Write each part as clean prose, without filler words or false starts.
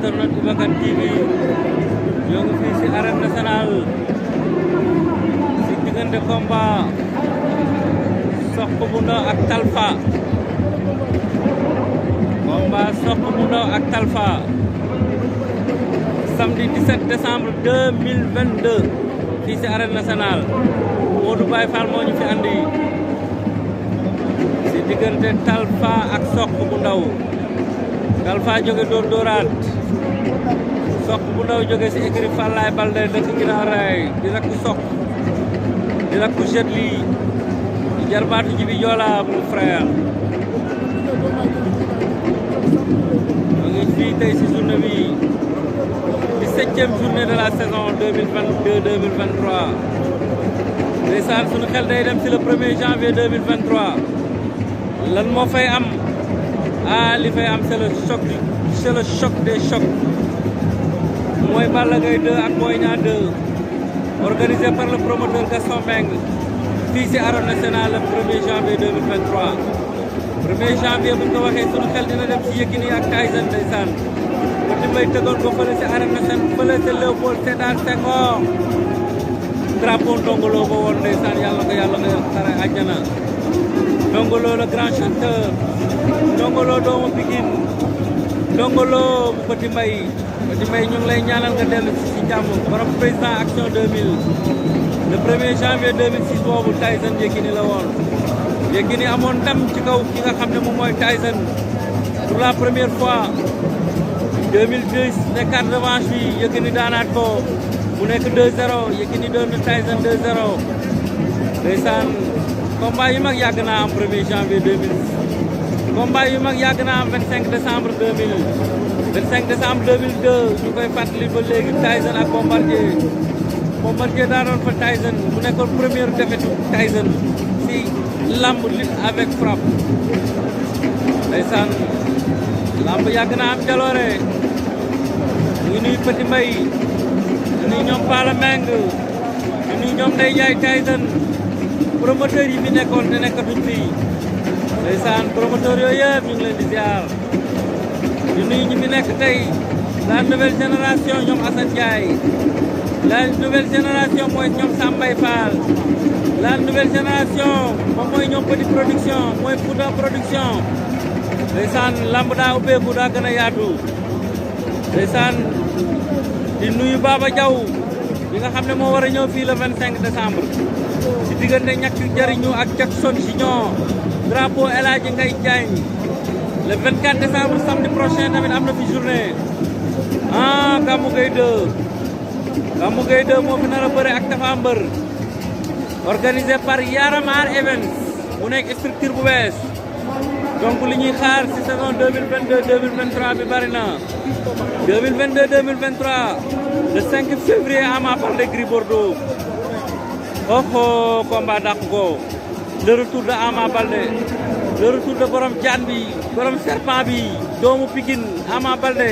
internet Iba Kane TV ñoo ngi fii si arène nationale si diggante combat Sokh bu Ndaw ak Talfa samedi 17 décembre 2022 fii si arène nationale Modou Baye Fall moo ñu fi andi si diggante Talfa ak Sokh bu Ndaw. Talfa jóge dóor dóoraat Sokh bu Ndaw jóge si écurie Fallaye Baldé dëkk ginnaaw raay di rakku Sokh di rakku Jet Li di jarbaatu Jibi Joola mon frère. ñu ngi fii tey si journée bi di 7e journée de la saison 2022-2023 ndeysaan suñu xel day dem si le 1er janvier 2023 lan moo fay am. li fay am c'est le choc des chocs mooy Balla Gaye 2 ak Boy Niang 2 organisé par le promoteur Gaston Mbengue fii si arène nationale le 1er janvier 2023 1er janvier bu ñu ko waxee sunu xel dina dem si Yékini ak Tyson ndeysaan ba di may tëggoon ko fële si arène nationale fële si Léopold Sédar Senghor drapeau Ndongo Lo ba woon ndeysaan yàlla nga xare àjjana Ndongo Lo le grand chanteur Ndongo Lo doomu Pikine Ndongo Lo bu Petit Mbaye ñu ngi lay ñaanal nga dellu si jàmm borom président action 2000 le 1er janvier 2006 boobu Tyson Yékini la woon Yékini amoon ndam ci kaw ki nga xam ne moom mooy Tyson pour la première fois 2010 nekkaat revanche bi Yékini daanaat ko mu nekk 2-0 Yékini doon na Tyson 2-0 ndeysaan combat yu mag yàgg naa am 1er janvier 2000 combat yu mag yàgg naa am 25 décembre 2000 25 décembre 2002 ñu koy fàttali ba léegi Tyson ak Bombardier daanoon fa Tyson mu nekkoon première défaite Tyson si lamb lutte avec frappe ndeysaan lamb yàgg naa am jaloore ñu ngi nuyu Petit Mbaye ñu nuyu ñoom Pala Meng ñu nuyu ñoom Ndeye Ndiaye Tyson promoteur yi fi nekkoon te nekkatuñ fii ndeysaan promoteur yooyu yëpp ñu ngi leen di ziar di nuyu ñi fi nekk tey la nouvelle génération ñoom Assane Ndiaye la nouvelle génération mooy ñoom Sambay Fall la nouvelle génération moom mooy ñoom Petit production mooy Fouta production ndeysaan lamb daa ubbeeku daa gën a yaatu ndeysaan di nuyu Baba Diaw bi nga xam ne moo war a ñëw fii le 25 décembre ci diggante ñàkk jariñu ak Jackson Junior drapeau El Hadji Ngay Diagne le 24 décembre samedi prochain tamit am na fi journée Gamou Gueye 2 moo fi nar a bëre ak Tapha Mbeur organisé par Yaramar Events mu nekk structure bu bees donc li ñuy xaar ci saison 2022-2023 bi bari na 2022-2023 le 5 février Ama Baldé Gris Bordeaux combat dàq ko le retour de Ama Baldé le retour de borom jaan bi borom serpent bi doomu Pikine Ama Baldé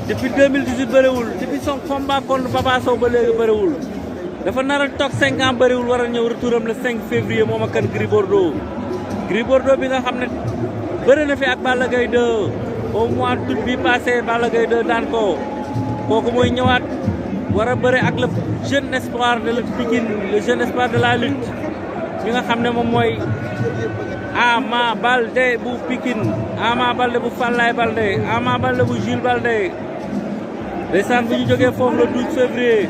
depuis 2018 bëriwul depuis son combat contre Papa Sow ba léegi bëriwul dafa nar a toog 5 ans bëriwul war a ñëw retouram le 5 février moom ak kan Gris Bordeaux bi nga xam ne bëri na fi ak Balla Gaye 2 au mois d'août bi passé Balla Gaye 2 daan ko kooku mooy ñëwaat war a bëri ak le jeune espoir de la Pikine le jeune espoir de la lutte bi nga xam ne moom mooy Ama Baldé bu Pikine Ama Baldé bu Fallaye Baldé Ama Baldé bu Jules Baldé ndeysaan bu ñu jógee foofu le 12 février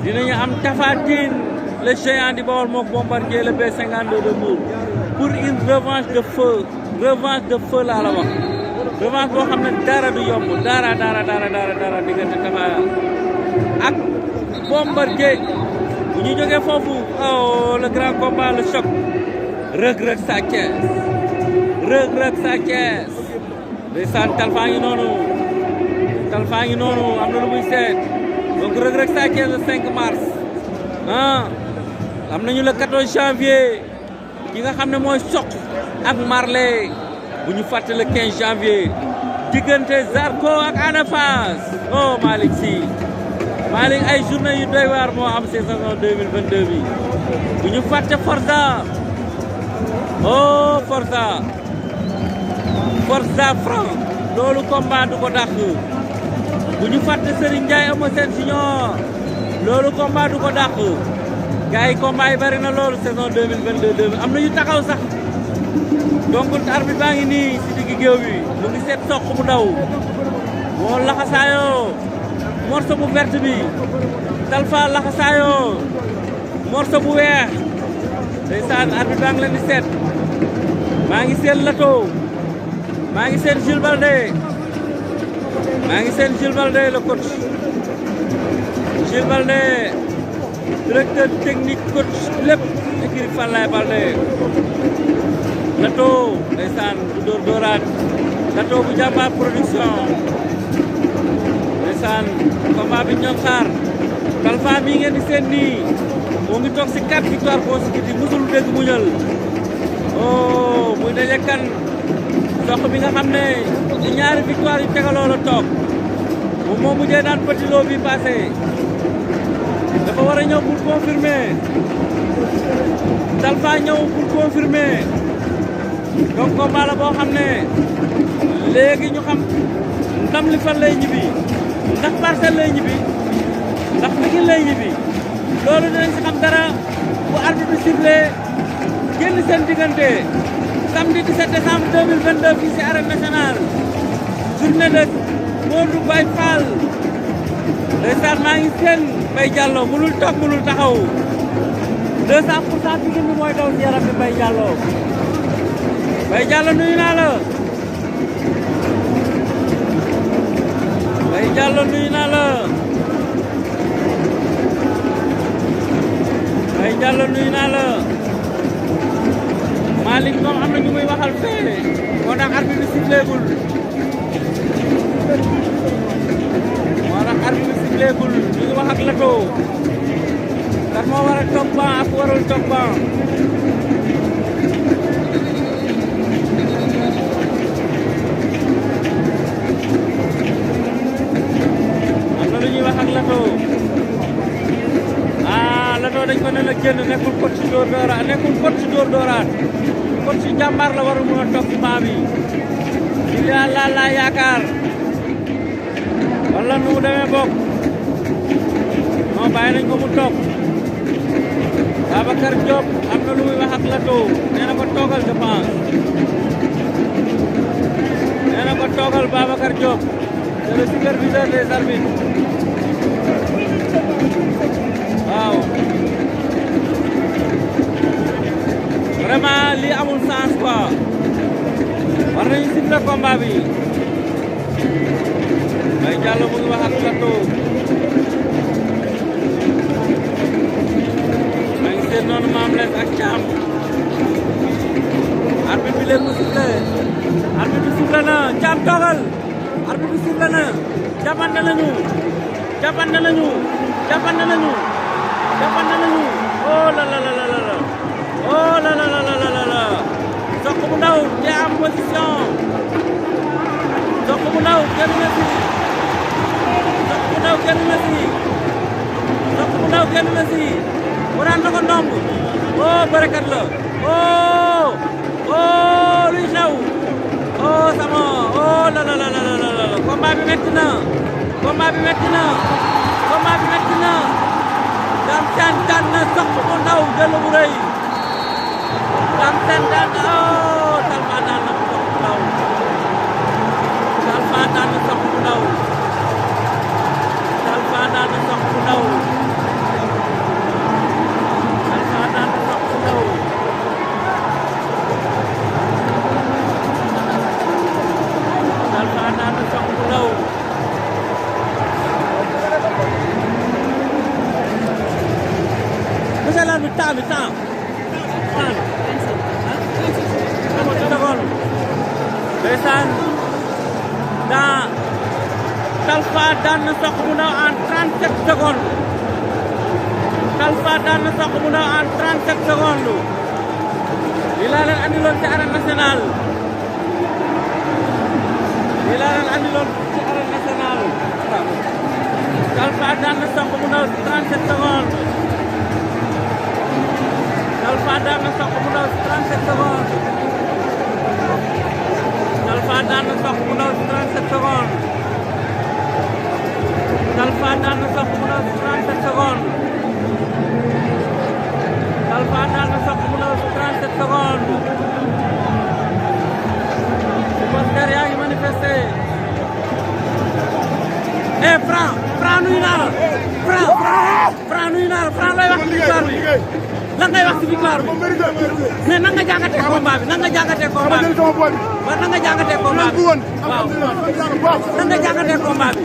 dinañu am Tapha Tine le géant di Bawol mook Bombardier le B52 de Mbour pour une revanche de feu laa la wax revanche boo xam ne dara du yomb dara diggante Tapha ak Bombardier bu ñu jógee foofu le grand combat le choc Reug Reug Sa Thiès ndeysaan Talfa ngi noonu am na lu muy seet donc Reug Reug Sa Thiès le 5 mars am nañu le 14 janvier ki nga xam ne mooy Sokh ak Marley bu ñu fàtte le 15 janvier diggante Zarko ak Ada Fass Malick Sy Malick ay journée yu doy waar moo am ci saison 2022 bi bu ñu fàtte Forza Forza Franc loolu combat du ko dàq bu ñu fàtte Serigne Ndiaye Eumeu Sène Junior loolu combat du ko dàq gars yi combat yi bari na loolu saison 2022 am na ñu taxaw sax donc arbitre baa ngi nii si digg géew bi mu ngi seet soq bu ndaw moo laxasaayoo morceau bu verte bi Talfa laxasaayoo morceau bu weex ndeysaan arbitre baa ngi leen di seet maa ngi seen Lato maa ngi seen Jules Baldé maa ngi seen Jules Baldé le coach Jules Baldé directeur technique coach lépp équipe Falaye Baldé Lato ndeysaan bu dóor dóoraat Lato bu jàmbaar production ndeysaan combat bi ñoom xaar Talfa mii ngeen di seen nii moo ngi toog si 4 victoire consécutives musul dégg muñal oh muy daje kan soq bi nga xam ne ci ñaari victoire yu tegaloo la toog moom moo mujjee daan Petit Lo bi passé dafa war a ñëw pour confirmer Talfa ñëw pour confirmer donc combat la boo xam ne léegi ñu xam ndam li fan lay ñibbi ndax Parcelles lay ñibbi ndax Pikine lay ñibbi loolu dinañ si xam dara bu arbitre bi sifflé génn seen diggante samedi 17 décembre 2022 fii si arène nationale journée de Modou Baye Fall ndeysaan maa ngi seen Mbaye Diallo mënul toog mënul taxaw 200% Pikine bi mooy daw si yaram bi Mbaye Diallo Mbaye Diallo nuyu naa la Mbaye Diallo nuyu naa la Mbaye Diallo nuyu naa la Malick moom am na ñu muy waxal fee moo tax arbitre bi siffleegul ñu ngi wax ak Lato kan moo war a toog ban ak warul toog ban am na lu ñuy wax ak Lato Lato dañ ko ne la génn nekkul coach dóor dooraat nekkul coach dóor dooraat coach jàmbaar la warul mën a toog ci banc bi il y a la yaakaar wala nu mu demee bokk non bàyyi nañ ko mu toog Babacar Diop am na lu muy wax ak Lato nee na ko toogal je pense nee na ko toogal Babacar Diop c'est le superviseur des arbitres waaw vraiment lii amul sens quoi war nañu siffler combat bi Mbaye Diallo mu ngi wax ak Lato maa ngi seen noonu Mame Less ak Thiam arbitre bi léegi mu sifflé arbitre bi sifflé na Thiam toogal arbitre bi sifflé na jàppante nañu jàppante nañu jàppante nañu jàppante nañu oh la la la la la oh la la la la la la Sokh bu ndaw te am position Sokh bu ndaw kenn na si Sokh bu ndaw kenn na si Sokh bu ndaw kenn na si waraan na ko ndomb oh barakat la oh oh luy xew oh sama oh la la la la la combat bi metti na combat bi metti na combat bi metti na Dame Sène daan na Sokh bu ndaw jël bu rëy Dame Sène daan na oh Talfa daan na Sokh bu ndaw Talfa daan na Sokh bu ndaw Talfa daan na Sokh bu ndaw Talfa daan na Sokh bu ndaw Talfa daan na Sokh bu ndaw monsieur l'arbitre bi temps ndeysaan Talfa daan na Sokh bu ndaw en 37 secondes Talfa daan na Sokh bu ndaw en 37 secondes lii laa leen andiloon ci arène nationale lii laa leen andiloon ci arène nationale Talfa daan na Sokh bu ndaw 37 secondes Talfa daan na Sokh bu ndaw 37 secondes Talfa daan na Sokh bu ndaw 37 secondes lan ngay wax ci victoire bi mais nan nga jàngatee combat bi nan nga jàngatee combat bi waaw nan nga jàngatee combat bi waaw nan nga jàngatee combat bi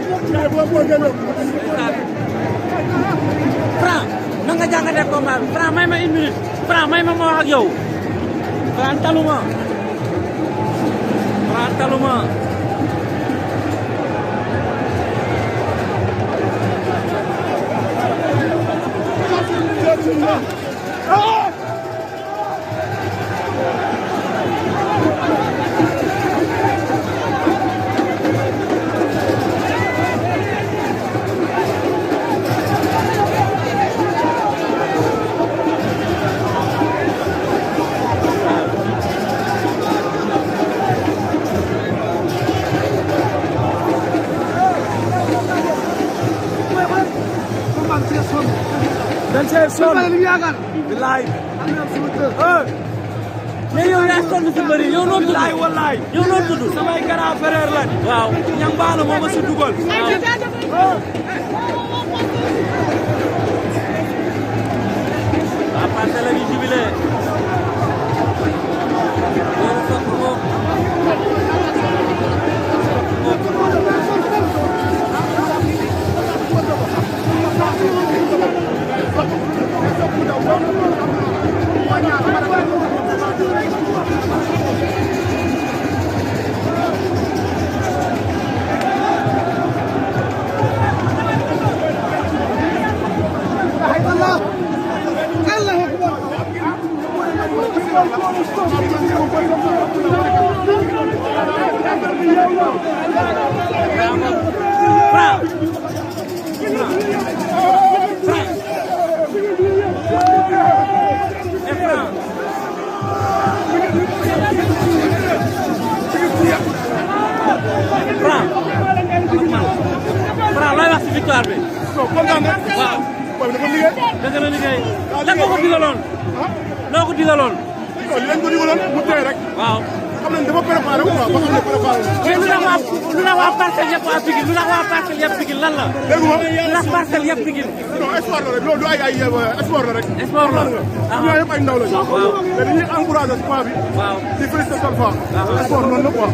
Franc nan nga jàngatee combat bi Franc may ma une minute Franc may ma wax ak yow Franc taluma Franc taluma dañ see sonn bilaay mais yow yaa sonn si bëri yow noo tudd bilaay wallaay yow noo tudd samay grand frère lañ waaw ñang baana moo ma si dugal waa Parcelles la ñuy jubilé loolu sopp moom Franc looy wax ci victoire bi. non kontaan rek. waaw. booy bi dafa liggéey. dëgg la liggéey. lan nga ko digaloon. loo ko digaloon. non li leen ko digaloon mu tey rek. waaw. xam nañ dafa préparé wu quoi ba xam ne préparé wu. mais lu tax waa Parcelles yëpp waa Pikine lu tax waa Parcelles yëpp Pikine lan la. dégg nga lu tax Parcelles yëpp Pikine. non sport la rek loolu du ay sport la rek. sport la ñoo yëpp ay ndaw lañu. waaw mais dañuy encouragé sport bi. waaw di félicité Talfa. sport noonu la quoi.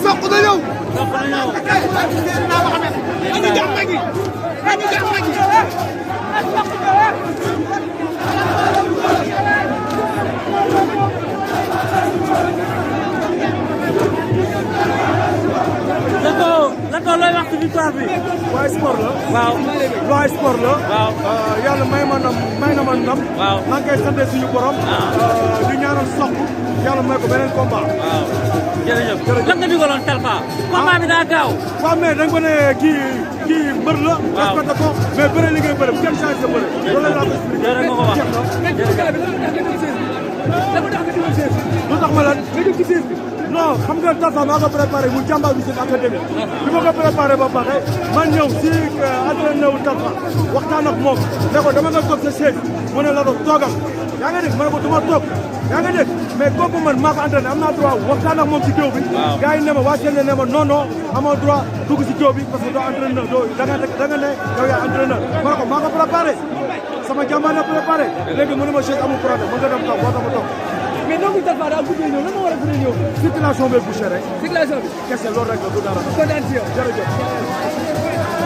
soq na ñëw D'accord looy wax ci victoire bi. waaye sport la. waaw. waaye sport la. waaw. yàlla may ma ndam. waaw. maa ngi koy sant suñu borom. di ñaanal soq yàlla may ko beneen combat. waaw jërëjëf. lan nga digaloon Talfa. combat bi daa gaaw. waaw mais dañ ko ne kii mbër la. waaw respecté ko mais bëre li ngay bëre bu kenn changé sa bëre. loolu la laa ko expliqué. jërëjëf nga ko wax lu tax ma lan nga jóg ci siis bi non xam nga Talfa maa ko préparé mu jàmbaar bi seen académie bi ma ko préparé ba pare man ñëw si entraîneur wu Talfa waxtaan ak moom ne ko dama nga toog sa chaise mu ne la doon toogal yaa nga dégg ma ne ko du ma toog yaa nga dégg mais kooku man maa ko entraîné am naa droit waxtaan ak moom si géew bi gars yi ne ma waa seen ne ma non non amoo droit dugg si géew bi parce que doo entraîneur doo da nga ne yow yaa entraîneur ma ne ko maa ko préparé sama jàmbaar la préparé léegi mu ne ma chaise amul problème mën nga dem toog war na ma toog mais donc Talfa daa guddee ñëw lan moo war a guddee ñëw. circulation bee bouché rek. circulation bi. kese loolu rek la du dara. kontaan si yow. jërëjëf.